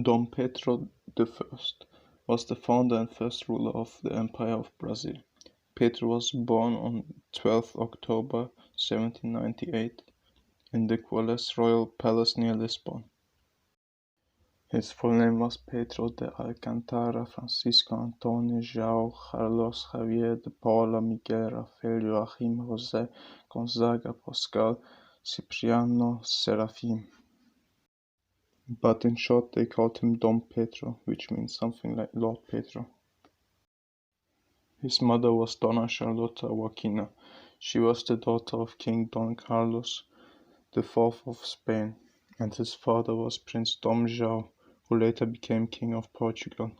Dom Pedro I was the founder and first ruler of the Empire of Brazil. Pedro was born on 12 October 1798 in the Guedes royal palace near Lisbon. His full name was Pedro de Alcântara Francisco Antonio João Carlos Javier de Paula Miguel Rafael Joachim José Gonzaga Pascal Cipriano Serafim. But in short they called him Dom Pedro, which means something like Lord Pedro. His mother was Donna Charlotta Joaquina. She was the daughter of King Don Carlos IV of Spain, and his father was Prince Dom João, who later became King of Portugal.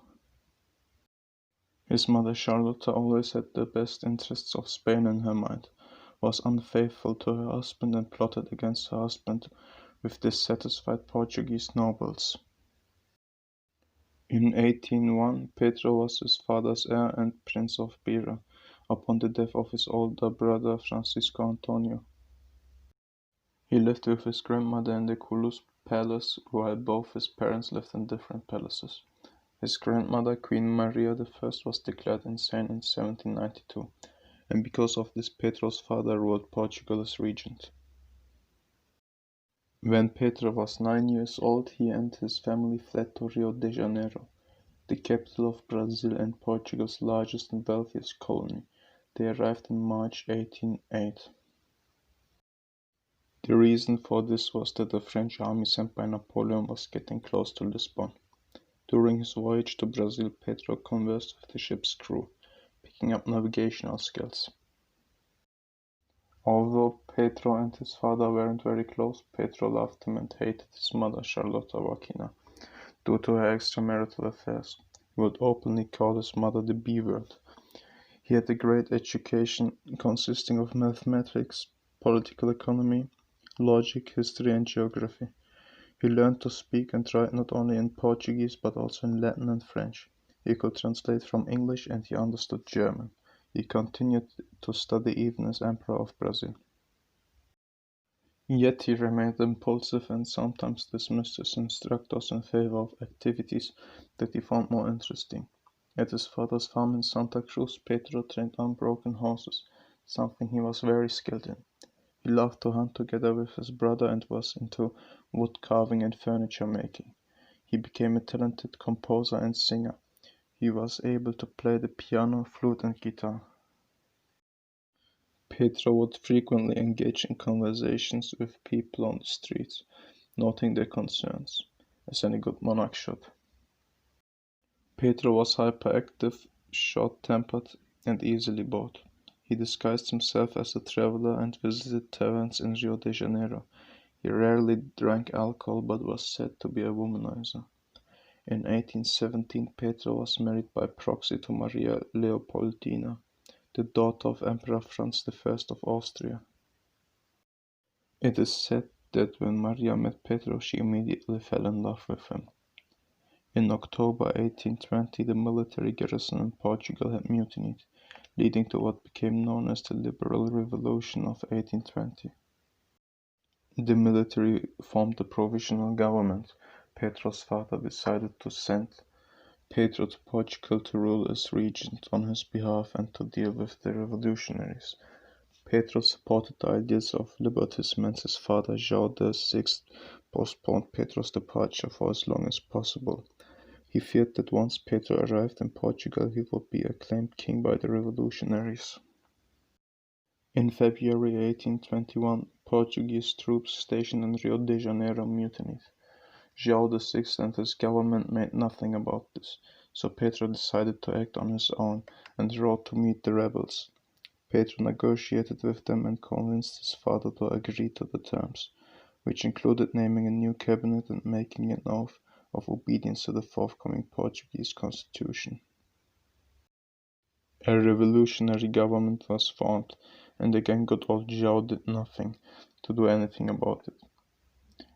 His mother Charlotta always had the best interests of Spain in her mind, was unfaithful to her husband and plotted against her husband with dissatisfied Portuguese nobles. In 1801, Pedro was his father's heir and Prince of Beira, upon the death of his older brother Francisco Antonio. He lived with his grandmother in the Culus Palace, while both his parents lived in different palaces. His grandmother, Queen Maria I, was declared insane in 1792, and because of this Pedro's father ruled Portugal as regent. When Pedro was 9 years old, he and his family fled to Rio de Janeiro, the capital of Brazil and Portugal's largest and wealthiest colony. They arrived in March 1808. The reason for this was that the French army sent by Napoleon was getting close to Lisbon. During his voyage to Brazil, Pedro conversed with the ship's crew, picking up navigational skills. Although Pedro and his father weren't very close, Pedro loved him and hated his mother Charlotta Joaquina due to her extramarital affairs. He would openly call his mother the B-word. He had a great education consisting of mathematics, political economy, logic, history and geography. He learned to speak and write not only in Portuguese but also in Latin and French. He could translate from English and he understood German. He continued to study even as Emperor of Brazil. Yet he remained impulsive and sometimes dismissed his instructors in favor of activities that he found more interesting. At his father's farm in Santa Cruz, Pedro trained unbroken horses, something he was very skilled in. He loved to hunt together with his brother and was into wood carving and furniture making. He became a talented composer and singer. He was able to play the piano, flute and guitar. Pedro would frequently engage in conversations with people on the streets, noting their concerns, as any good monarch should. Pedro was hyperactive, short-tempered, and easily bored. He disguised himself as a traveler and visited taverns in Rio de Janeiro. He rarely drank alcohol but was said to be a womanizer. In 1817, Pedro was married by proxy to Maria Leopoldina, the daughter of Emperor Franz I of Austria. It is said that when Maria met Pedro, she immediately fell in love with him. In October 1820, the military garrison in Portugal had mutinied, leading to what became known as the Liberal Revolution of 1820. The military formed a provisional government. Pedro's father decided to send Pedro to Portugal to rule as regent on his behalf and to deal with the revolutionaries. Pedro supported the ideas of liberalism and his father João VI postponed Pedro's departure for as long as possible. He feared that once Pedro arrived in Portugal he would be acclaimed king by the revolutionaries. In February 1821, Portuguese troops stationed in Rio de Janeiro mutinied. João VI and his government made nothing about this, so Pedro decided to act on his own and rode to meet the rebels. Pedro negotiated with them and convinced his father to agree to the terms, which included naming a new cabinet and making an oath of obedience to the forthcoming Portuguese constitution. A revolutionary government was formed, and again good old João did nothing to do anything about it.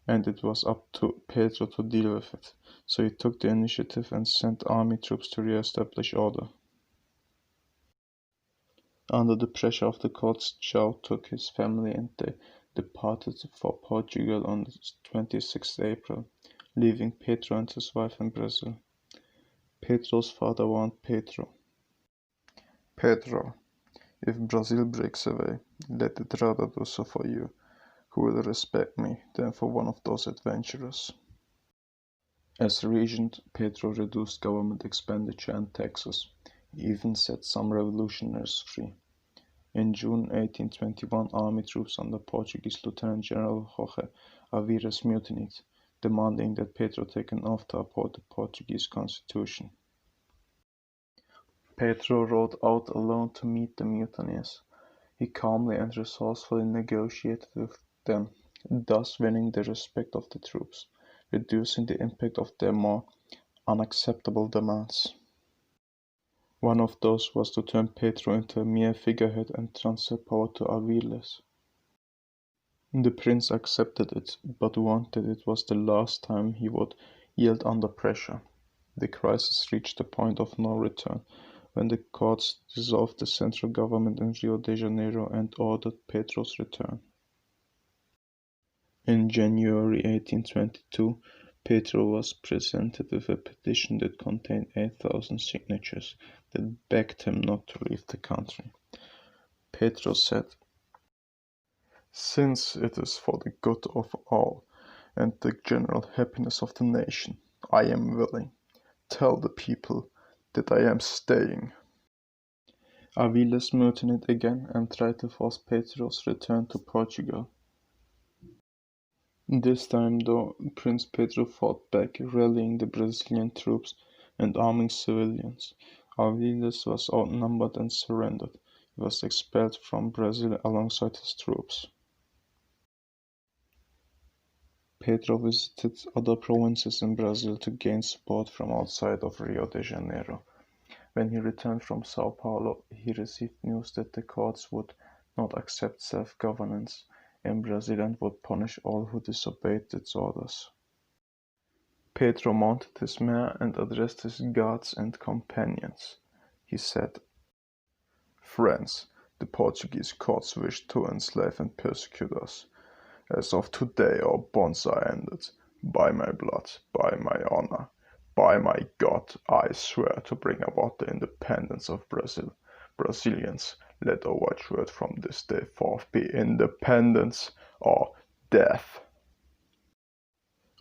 And it was up to Pedro to deal with it, so he took the initiative and sent army troops to re-establish order. Under the pressure of the courts, João took his family and they departed for Portugal on the 26th April, leaving Pedro and his wife in Brazil. Pedro's father warned Pedro. Pedro, if Brazil breaks away, let it rather do so for you, who will respect me, than for one of those adventurers. As regent, Pedro reduced government expenditure and taxes. He even set some revolutionaries free. In June 1821, army troops under Portuguese Lieutenant General José Aviles mutinied, demanding that Pedro take an oath to uphold the Portuguese constitution. Pedro rode out alone to meet the mutineers. He calmly and resourcefully negotiated with them, thus winning the respect of the troops, reducing the impact of their more unacceptable demands. One of those was to turn Pedro into a mere figurehead and transfer power to Aviles. The prince accepted it, but warned that it was the last time he would yield under pressure. The crisis reached a point of no return when the courts dissolved the central government in Rio de Janeiro and ordered Pedro's return. In January 1822, Pedro was presented with a petition that contained 8,000 signatures that begged him not to leave the country. Pedro said, "Since it is for the good of all and the general happiness of the nation, I am willing. Tell the people that I am staying." Aviles mutinied again and tried to force Pedro's return to Portugal. This time, though, Prince Pedro fought back, rallying the Brazilian troops and arming civilians. Aviles was outnumbered and surrendered. He was expelled from Brazil alongside his troops. Pedro visited other provinces in Brazil to gain support from outside of Rio de Janeiro. When he returned from São Paulo, he received news that the courts would not accept self-governance in Brazil and would punish all who disobeyed its orders. Pedro mounted his mare and addressed his guards and companions. He said, "Friends, the Portuguese courts wish to enslave and persecute us. As of today our bonds are ended. By my blood, by my honor, by my God, I swear to bring about the independence of Brazil. Brazilians, let our watchword from this day forth be independence or death."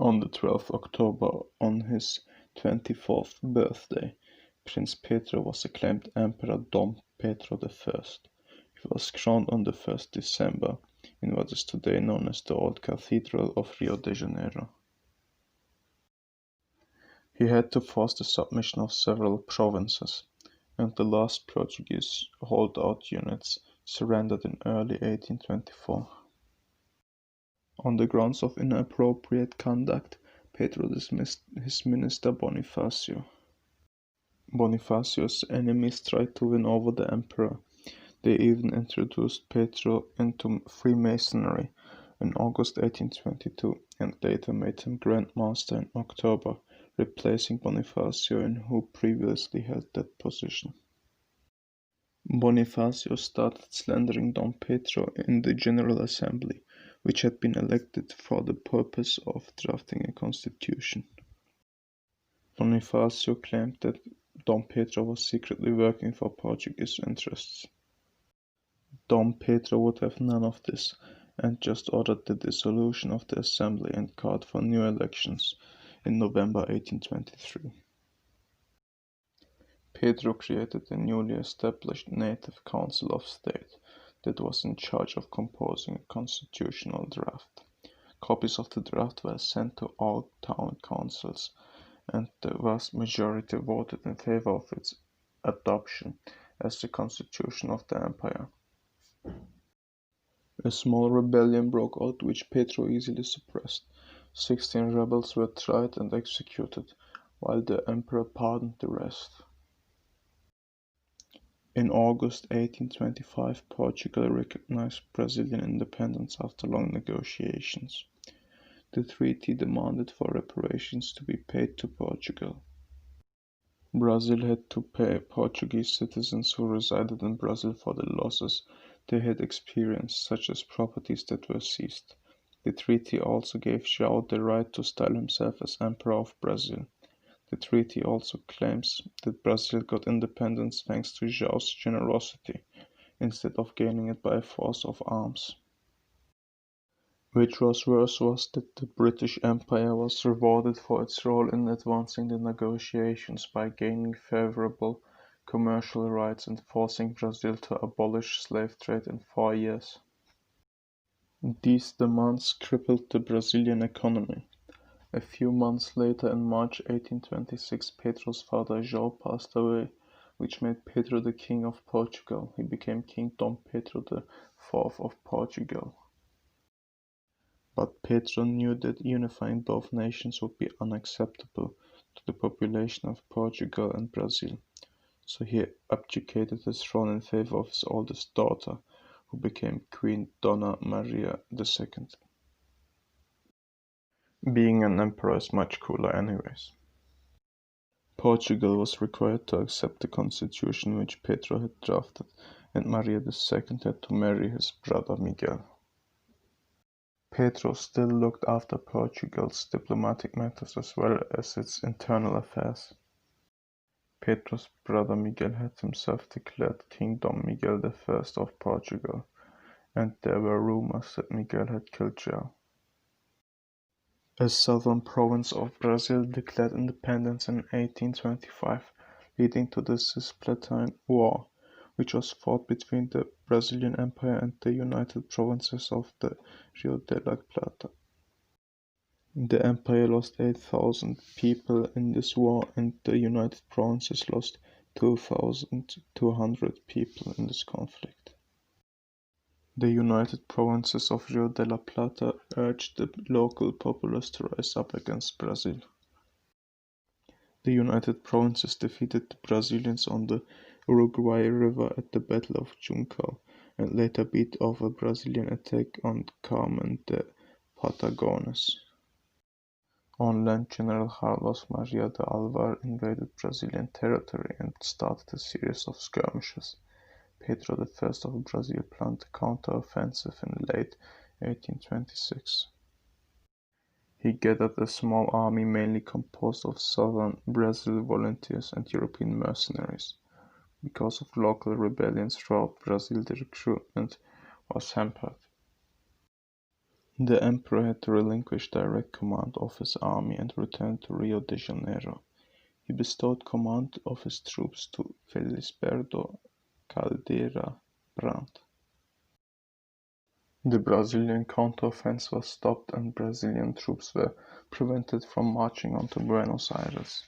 On the 12th October, on his 24th birthday, Prince Pedro was acclaimed Emperor Dom Pedro I. He was crowned on the 1st December in what is today known as the Old Cathedral of Rio de Janeiro. He had to force the submission of several provinces, and the last Portuguese holdout units surrendered in early 1824. On the grounds of inappropriate conduct, Pedro dismissed his minister Bonifácio. Bonifácio's enemies tried to win over the emperor. They even introduced Pedro into Freemasonry in August 1822 and later made him Grand Master in October, replacing Bonifácio, who previously held that position. Bonifácio started slandering Dom Pedro in the General Assembly, which had been elected for the purpose of drafting a constitution. Bonifácio claimed that Dom Pedro was secretly working for Portuguese interests. Dom Pedro would have none of this, and just ordered the dissolution of the assembly and called for new elections in November 1823. Pedro created a newly established Native Council of State that was in charge of composing a constitutional draft. Copies of the draft were sent to all town councils, and the vast majority voted in favor of its adoption as the constitution of the empire. A small rebellion broke out which Pedro easily suppressed. 16 rebels were tried and executed, while the emperor pardoned the rest. In August 1825, Portugal recognized Brazilian independence after long negotiations. The treaty demanded for reparations to be paid to Portugal. Brazil had to pay Portuguese citizens who resided in Brazil for the losses they had experienced, such as properties that were seized. The treaty also gave João the right to style himself as Emperor of Brazil. The treaty also claims that Brazil got independence thanks to João's generosity, instead of gaining it by force of arms. Which was worse was that the British Empire was rewarded for its role in advancing the negotiations by gaining favorable commercial rights and forcing Brazil to abolish slave trade in 4 years. These demands crippled the Brazilian economy. A few months later, in March 1826, Pedro's father João passed away, which made Pedro the King of Portugal. He became King Dom Pedro IV of Portugal. But Pedro knew that unifying both nations would be unacceptable to the population of Portugal and Brazil, so he abdicated his throne in favor of his oldest daughter, who became Queen Dona Maria II. Being an emperor is much cooler anyways. Portugal was required to accept the constitution which Pedro had drafted, and Maria II had to marry his brother Miguel. Pedro still looked after Portugal's diplomatic matters as well as its internal affairs. Pedro's brother Miguel had himself declared King Dom Miguel I of Portugal, and there were rumors that Miguel had killed João. A southern province of Brazil declared independence in 1825, leading to the Cisplatine War, which was fought between the Brazilian Empire and the United Provinces of the Rio de la Plata. The Empire lost 8,000 people in this war, and the United Provinces lost 2,200 people in this conflict. The United Provinces of Rio de la Plata urged the local populace to rise up against Brazil. The United Provinces defeated the Brazilians on the Uruguay River at the Battle of Juncal, and later beat off a Brazilian attack on Carmen de Patagones. On land, General Carlos Maria de Alvar invaded Brazilian territory and started a series of skirmishes. Pedro I of Brazil planned a counter-offensive in late 1826. He gathered a small army mainly composed of southern Brazil volunteers and European mercenaries. Because of local rebellions throughout Brazil, the recruitment was hampered. The emperor had to relinquish direct command of his army and return to Rio de Janeiro. He bestowed command of his troops to Felisberto Caldeira Brandt. The Brazilian counteroffensive was stopped and Brazilian troops were prevented from marching on to Buenos Aires.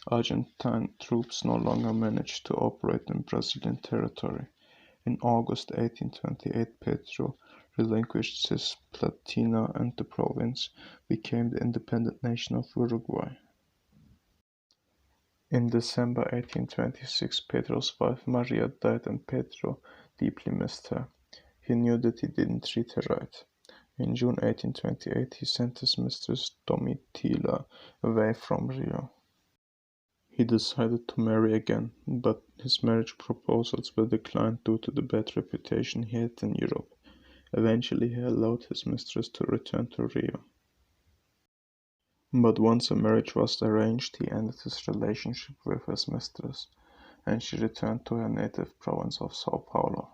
Argentine troops no longer managed to operate in Brazilian territory. In August 1828, Pedro relinquished Cisplatine and the province became the independent nation of Uruguay. In December 1826, Pedro's wife Maria died and Pedro deeply missed her. He knew that he didn't treat her right. In June 1828, he sent his mistress Domitila away from Rio. He decided to marry again, but his marriage proposals were declined due to the bad reputation he had in Europe. Eventually, he allowed his mistress to return to Rio. But once a marriage was arranged, he ended his relationship with his mistress, and she returned to her native province of São Paulo.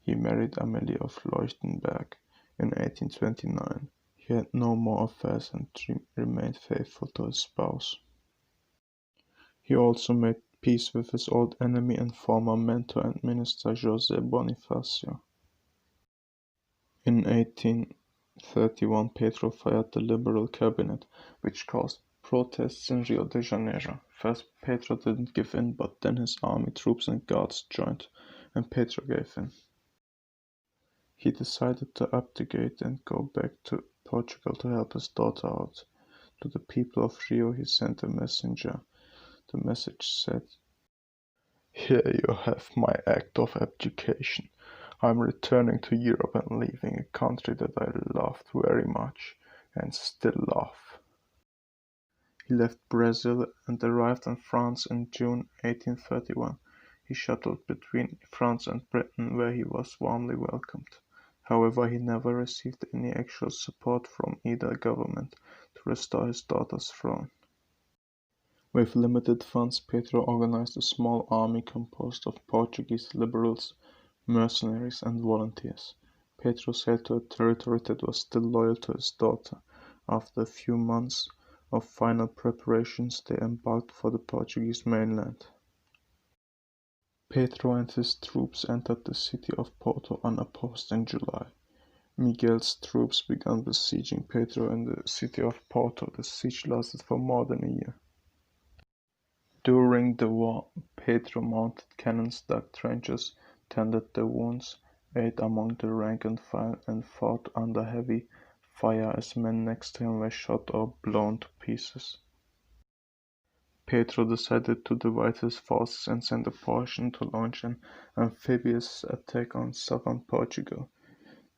He married Amelie of Leuchtenberg in 1829. He had no more affairs and remained faithful to his spouse. He also made peace with his old enemy and former mentor and minister José Bonifácio. In 1831, Pedro fired the Liberal cabinet, which caused protests in Rio de Janeiro. First, Pedro didn't give in, but then his army, troops and guards joined, and Pedro gave in. He decided to abdicate and go back to Portugal to help his daughter out. To the people of Rio, he sent a messenger. The message said, "Here you have my act of abdication. I'm returning to Europe and leaving a country that I loved very much, and still love." He left Brazil and arrived in France in June 1831. He shuttled between France and Britain, where he was warmly welcomed. However, he never received any actual support from either government to restore his daughter's throne. With limited funds, Pedro organized a small army composed of Portuguese liberals, mercenaries, and volunteers. Pedro sailed to a territory that was still loyal to his daughter. After a few months of final preparations, they embarked for the Portuguese mainland. Pedro and his troops entered the city of Porto unopposed in July. Miguel's troops began besieging Pedro in the city of Porto. The siege lasted for more than a year. During the war, Pedro mounted cannons, dug trenches, tended the wounds, ate among the rank and file, and fought under heavy fire as men next to him were shot or blown to pieces. Pedro decided to divide his forces and sent a portion to launch an amphibious attack on southern Portugal.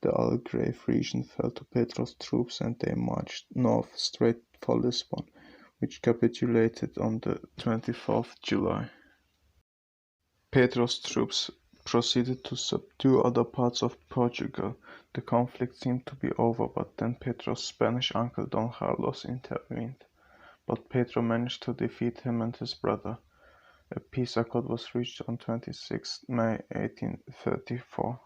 The Algarve region fell to Pedro's troops and they marched north straight for Lisbon, which capitulated on the 24th July. Pedro's troops proceeded to subdue other parts of Portugal. The conflict seemed to be over, but then Pedro's Spanish uncle Don Carlos intervened. But Pedro managed to defeat him and his brother. A peace accord was reached on 26 May 1834.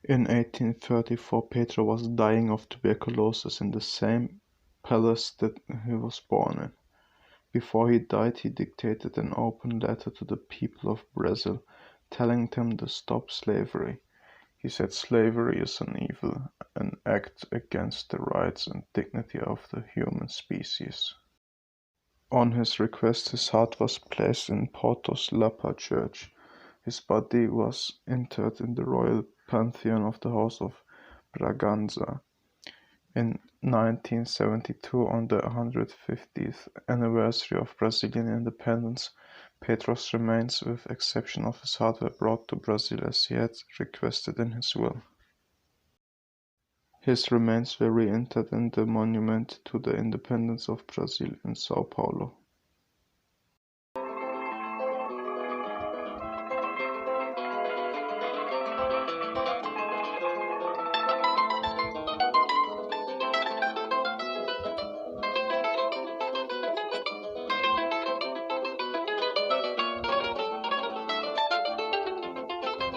In 1834, Pedro was dying of tuberculosis in the same palace that he was born in. Before he died, he dictated an open letter to the people of Brazil, telling them to stop slavery. He said slavery is an evil, an act against the rights and dignity of the human species. On his request, his heart was placed in Porto's Lapa church. His body was interred in the royal pantheon of the House of Braganza. In 1972, on the 150th anniversary of Brazilian independence, Pedro's remains, with exception of his heart, were brought to Brazil as he had requested in his will. His remains were reinterred in the Monument to the Independence of Brazil in São Paulo.